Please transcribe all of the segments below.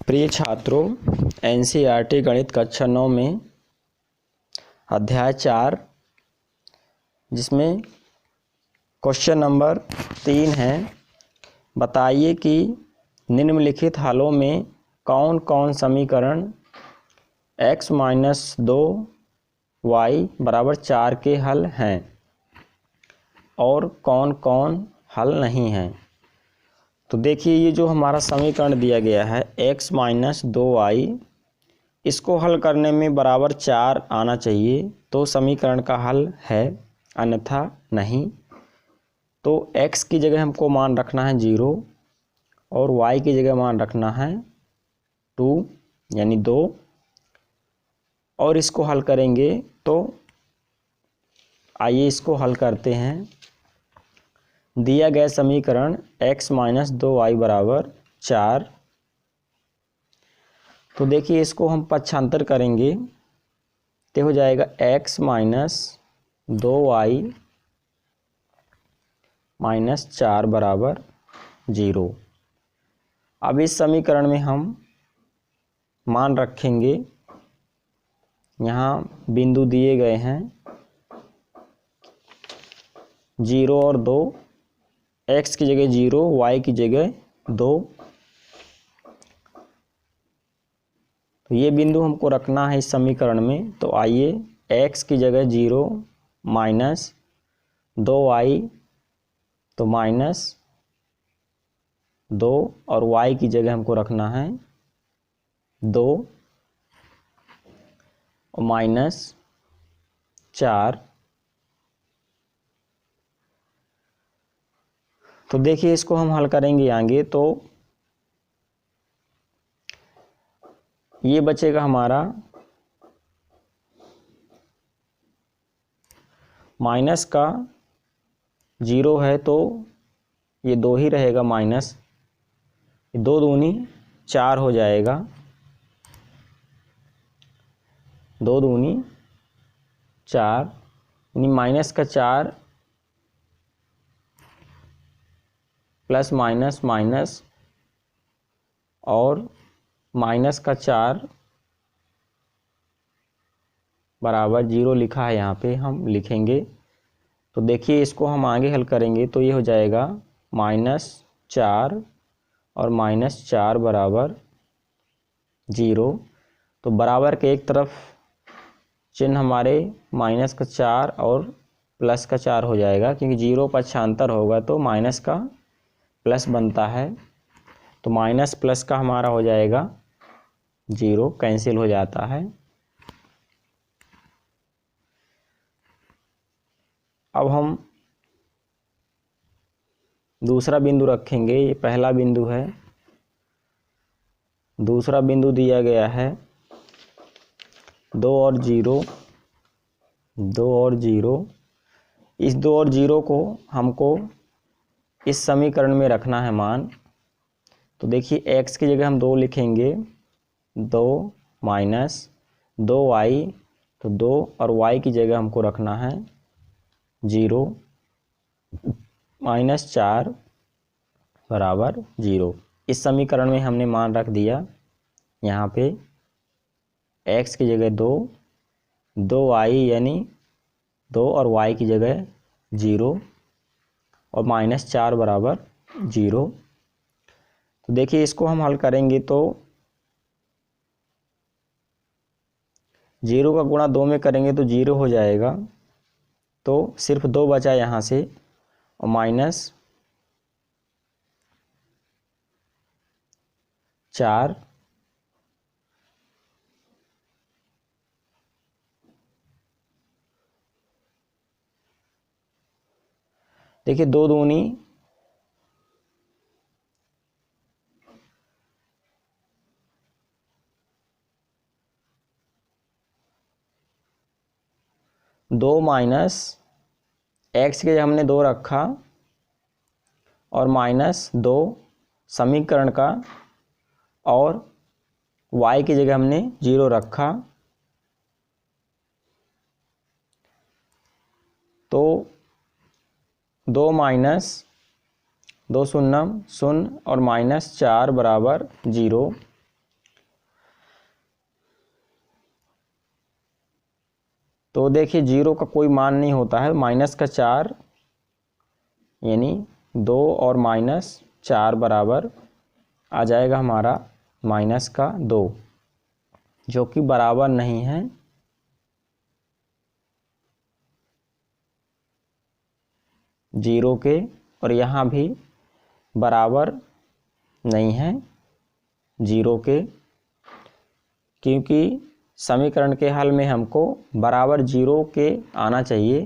प्रिय छात्रों, एनसीईआरटी गणित कक्षा 9 में अध्याय 4 जिसमें क्वेश्चन नंबर 3 है। बताइए कि निम्नलिखित हालों में कौन कौन समीकरण x - 2y = 4 के हल हैं और कौन कौन हल नहीं हैं। तो देखिए, ये जो हमारा समीकरण दिया गया है x - 2y, इसको हल करने में बराबर 4 आना चाहिए तो समीकरण का हल है, अन्यथा नहीं। तो x की जगह हमको मान रखना है 0 और y की जगह मान रखना है 2 यानी 2, और इसको हल करेंगे तो आइए इसको हल करते हैं। दिया गया समीकरण x - 2y = 4। तो देखिए, इसको हम पक्षांतर करेंगे तो हो जाएगा x - 2y - 4 = 0। अब इस समीकरण में हम मान रखेंगे, यहाँ बिंदु दिए गए हैं 0 और 2, x की जगह 0, y की जगह 2। तो ये बिंदु हमको रखना है इस समीकरण में। तो आइए x की जगह 0 माइनस 2y, तो -2, और y की जगह हमको रखना है 2 और -4। तो देखिए, इसको हम हल करेंगे आगे तो ये बचेगा हमारा माइनस का 0 है तो ये 2 ही रहेगा, माइनस 2 दूनी 4 हो जाएगा, 2 दूनी 4 यानी माइनस का 4 प्लस माइनस माइनस और माइनस का 4 बराबर 0 लिखा है, यहाँ पे हम लिखेंगे। तो देखिए, इसको हम आगे हल करेंगे तो ये हो जाएगा -4 और -4 = 0। तो बराबर के एक तरफ चिन्ह हमारे माइनस का 4 और प्लस का 4 हो जाएगा, क्योंकि 0 पक्षांतर होगा तो माइनस का प्लस बनता है। तो माइनस प्लस का हमारा हो जाएगा 0, कैंसिल हो जाता है। अब हम दूसरा बिंदु रखेंगे, ये पहला बिंदु है। दूसरा बिंदु दिया गया है 2 और 0, 2 और 0। इस 2 और 0 को हमको इस समीकरण में रखना है मान। तो देखिए, x की जगह हम 2 लिखेंगे, 2 माइनस 2y, तो 2 और y की जगह हमको रखना है 0, -4 = 0। इस समीकरण में हमने मान रख दिया यहाँ पे x की जगह 2, 2y यानी 2 और y की जगह 0 और -4 = 0। तो देखिए, इसको हम हल करेंगे तो 0 का गुणा 2 में करेंगे तो 0 हो जाएगा, तो सिर्फ 2 बचा यहाँ से, और -4 देखिए 2 दूनी 2 माइनस x के हमने 2 रखा और -2 समीकरण का, और y की जगह हमने 0 रखा। तो 2 माइनस 2 शून्य 0 और -4 = 0। तो देखिए 0 का कोई मान नहीं होता है, -4 यानी 2 और -4 बराबर आ जाएगा हमारा -2, जो कि बराबर नहीं है 0 के, और यहाँ भी बराबर नहीं है 0 के, क्योंकि समीकरण के हल में हमको बराबर 0 के आना चाहिए,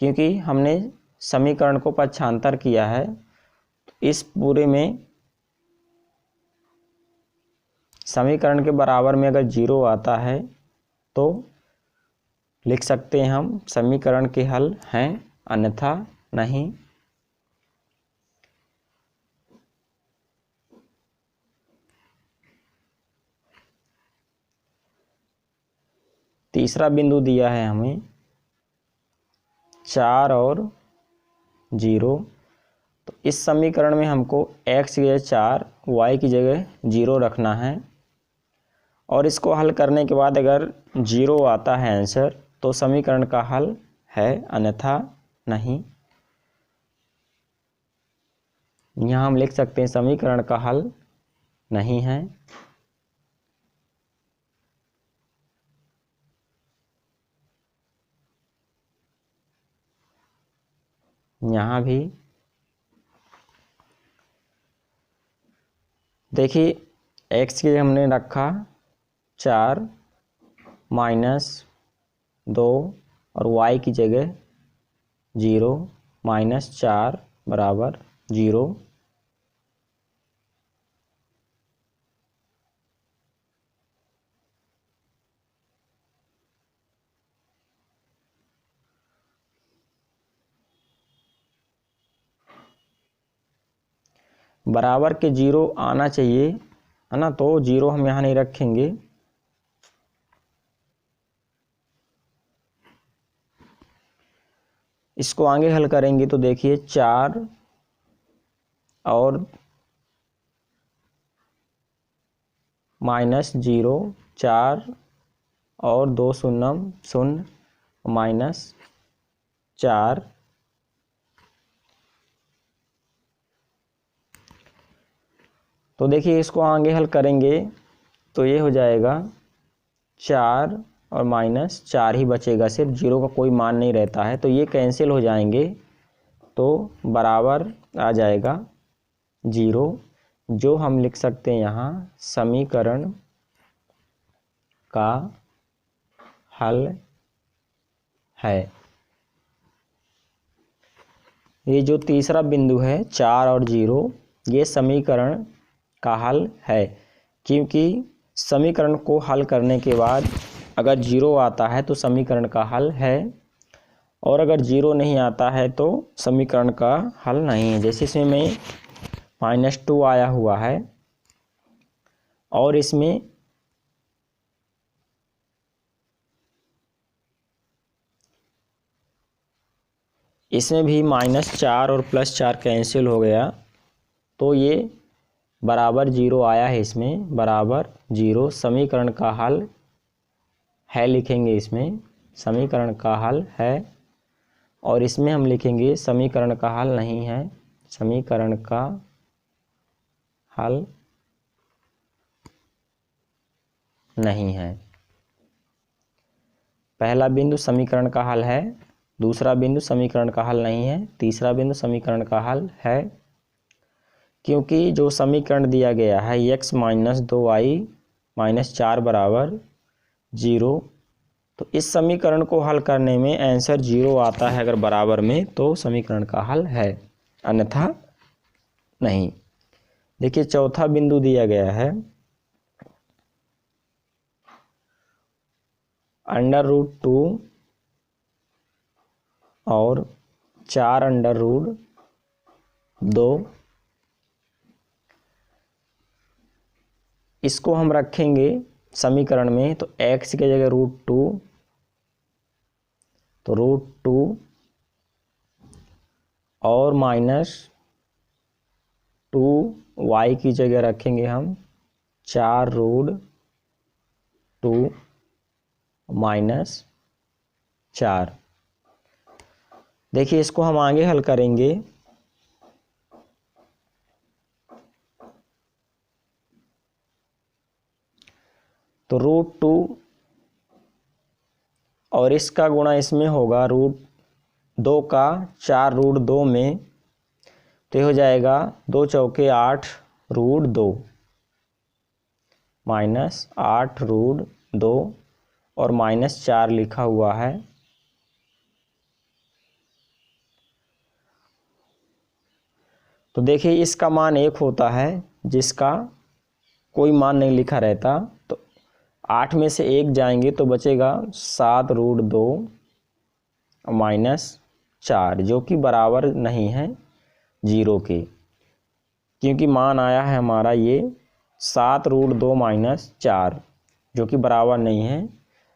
क्योंकि हमने समीकरण को पक्षांतर किया है। इस पूरे में समीकरण के बराबर में अगर 0 आता है तो लिख सकते हैं हम समीकरण के हल हैं, अन्यथा नहीं। तीसरा बिंदु दिया है हमें 4 और 0, तो इस समीकरण में हमको x की जगह 4, y की जगह 0 रखना है, और इसको हल करने के बाद अगर 0 आता है आंसर तो समीकरण का हल है, अन्यथा नहीं। यहाँ हम लिख सकते हैं समीकरण का हल नहीं है। यहाँ भी देखिए x की हमने रखा 4 -2 और y की जगह 0, -4 बराबर 0। बराबर के 0 आना चाहिए, है ना, तो 0 हम यहाँ नहीं रखेंगे। इसको आगे हल करेंगे तो देखिए 4 और -0, 4 और 2 शून्य 0, -4, तो देखिए इसको आगे हल करेंगे तो ये हो जाएगा 4 और -4 ही बचेगा, सिर्फ 0 का कोई मान नहीं रहता है, तो ये कैंसिल हो जाएंगे, तो बराबर आ जाएगा 0, जो हम लिख सकते हैं यहाँ समीकरण का हल है। ये जो तीसरा बिंदु है 4 और 0, ये समीकरण का हल है, क्योंकि समीकरण को हल करने के बाद अगर 0 आता है तो समीकरण का हल है, और अगर 0 नहीं आता है तो समीकरण का हल नहीं है। जैसे इसमें में -2 आया हुआ है, और इसमें भी -4 और +4 कैंसिल हो गया, तो ये बराबर 0 आया है, इसमें बराबर 0 समीकरण का हल है लिखेंगे, इसमें समीकरण का हल है, और इसमें हम लिखेंगे समीकरण का हल नहीं है, समीकरण का हल नहीं है। पहला बिंदु समीकरण का हल है, दूसरा बिंदु समीकरण का हल नहीं है, तीसरा बिंदु समीकरण का हल है, क्योंकि जो समीकरण दिया गया है x - 2y - 4 बराबर 0, तो इस समीकरण को हल करने में आंसर 0 आता है अगर बराबर में, तो समीकरण का हल है, अन्यथा नहीं। देखिए चौथा बिंदु दिया गया है √2 और 4√2, इसको हम रखेंगे समीकरण में, तो x की जगह √2, तो √2 और -2y की जगह रखेंगे हम 4√2, -4। देखिए इसको हम आगे हल करेंगे। तो √2 और इसका गुणा इसमें होगा √2 का 4 √2 में, तो ये हो जाएगा 2 चौके 8 √2 -8 √2 और -4 लिखा हुआ है। तो देखिए इसका मान 1 होता है, जिसका कोई मान नहीं लिखा रहता। तो 8 में से 1 जाएंगे तो बचेगा 7 √2 -4, जो कि बराबर नहीं है 0 के, क्योंकि मान आया है हमारा ये 7 √2 -4, जो कि बराबर नहीं है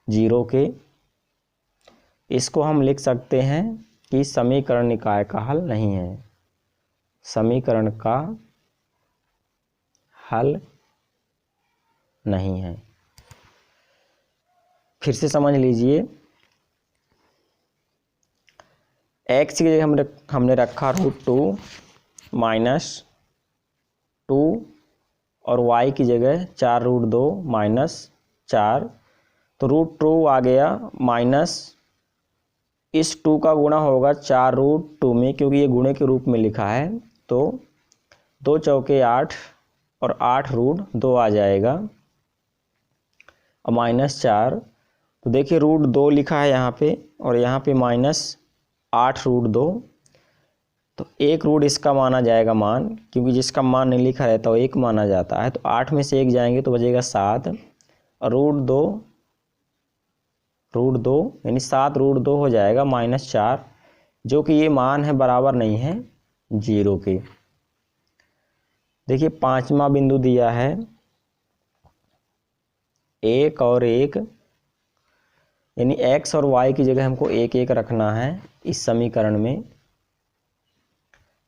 0 के। इसको हम लिख सकते हैं कि समीकरण निकाय का हल नहीं है, समीकरण का हल नहीं है। फिर से समझ लीजिए, x की जगह हमने रखा √2 -2 और y की जगह 4 √2 -4। तो √2 आ गया माइनस, इस 2 का गुणा होगा 4 √2 में, क्योंकि ये गुणे के रूप में लिखा है। तो 2 चौके 8 और 8 √2 आ जाएगा और -4। तो देखिए √2 लिखा है यहाँ पे और यहाँ पे -8 √2। तो 1 रूट इसका माना जाएगा मान, क्योंकि जिसका मान नहीं लिखा रहता वो 1 माना जाता है। तो 8 में से 1 जाएंगे तो बचेगा 7 और √2 यानी 7 √2 हो जाएगा -4, जो कि ये मान है बराबर नहीं है 0 के। देखिए पांचवा बिंदु दिया है 1 और 1, यानी x और y की जगह हमको 1 1 रखना है इस समीकरण में।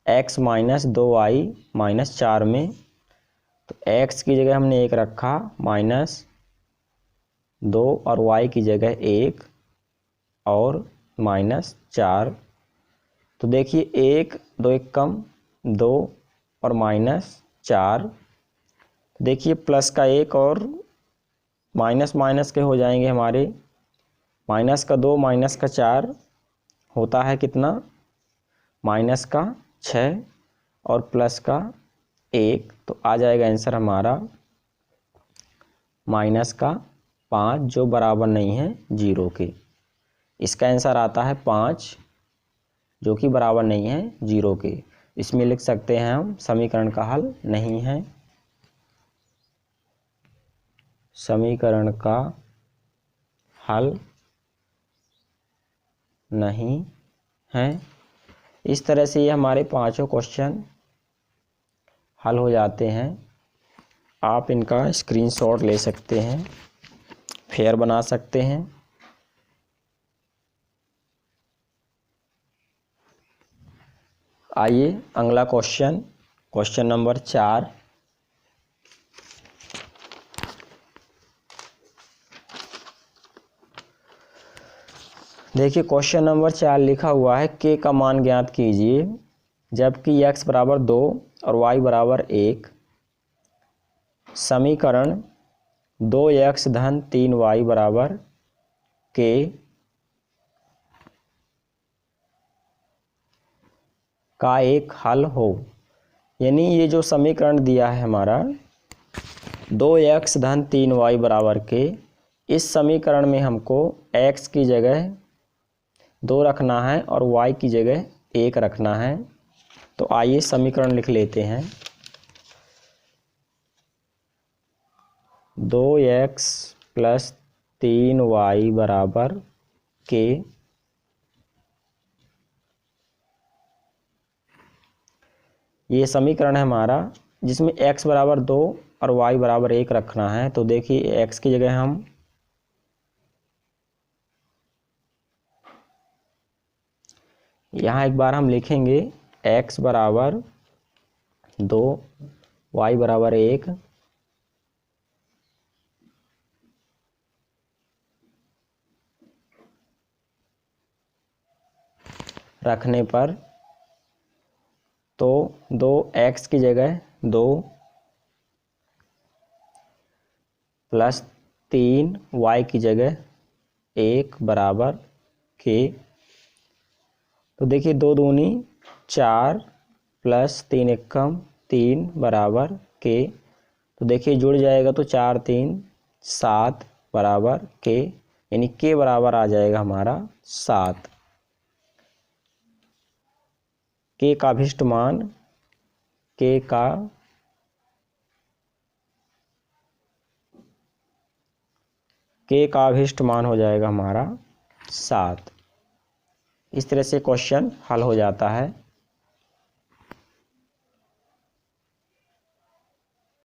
x -2y -4 में, तो x की जगह हमने 1 रखा -2 और y की जगह 1 और -4। तो देखिए 1 2 1 कम 2 और -4। देखिए प्लस का 1 और माइनस माइनस के हो जाएंगे हमारे, माइनस का 2 माइनस का 4 होता है कितना, माइनस का 6 और प्लस का 1। तो आ जाएगा आंसर हमारा माइनस का 5, जो बराबर नहीं है 0 के। इसका आंसर आता है 5, जो कि बराबर नहीं है 0 के। इसमें लिख सकते हैं हम समीकरण का हल नहीं है, समीकरण का हल नहीं है। इस तरह से ये हमारे पांचों क्वेश्चन हल हो जाते हैं। आप इनका स्क्रीनशॉट ले सकते हैं, फेयर बना सकते हैं। आइए अगला क्वेश्चन नंबर 4। देखिए क्वेश्चन नंबर 4 लिखा हुआ है k का मान ज्ञात कीजिए जबकि x बराबर 2 और y बराबर 1। समीकरण 2x धन 3y बराबर k का एक हल हो। यानी ये जो समीकरण दिया है हमारा 2x धन 3y बराबर के, इस समीकरण में हमको x की जगह 2 रखना है और y की जगह 1 रखना है। तो आइए समीकरण लिख लेते हैं। 2x प्लस 3y बराबर के, ये समीकरण है हमारा जिसमें x बराबर 2 और y बराबर 1 रखना है। तो देखिए x की जगह हम यहाँ एक बार हम लिखेंगे x बराबर 2 y बराबर 1। रखने पर, तो 2x की जगह 2 प्लस 3y की जगह 1 बराबर k। तो देखिए 2 दूनी 4 प्लस 3 एकम 3 बराबर k। तो देखिए जुड़ जाएगा तो 4 3 7 बराबर k, यानी k बराबर आ जाएगा हमारा 7। k का अभिष्ट मान k का अभिष्ट मान हो जाएगा हमारा 7। इस तरह से क्वेश्चन हल हो जाता है।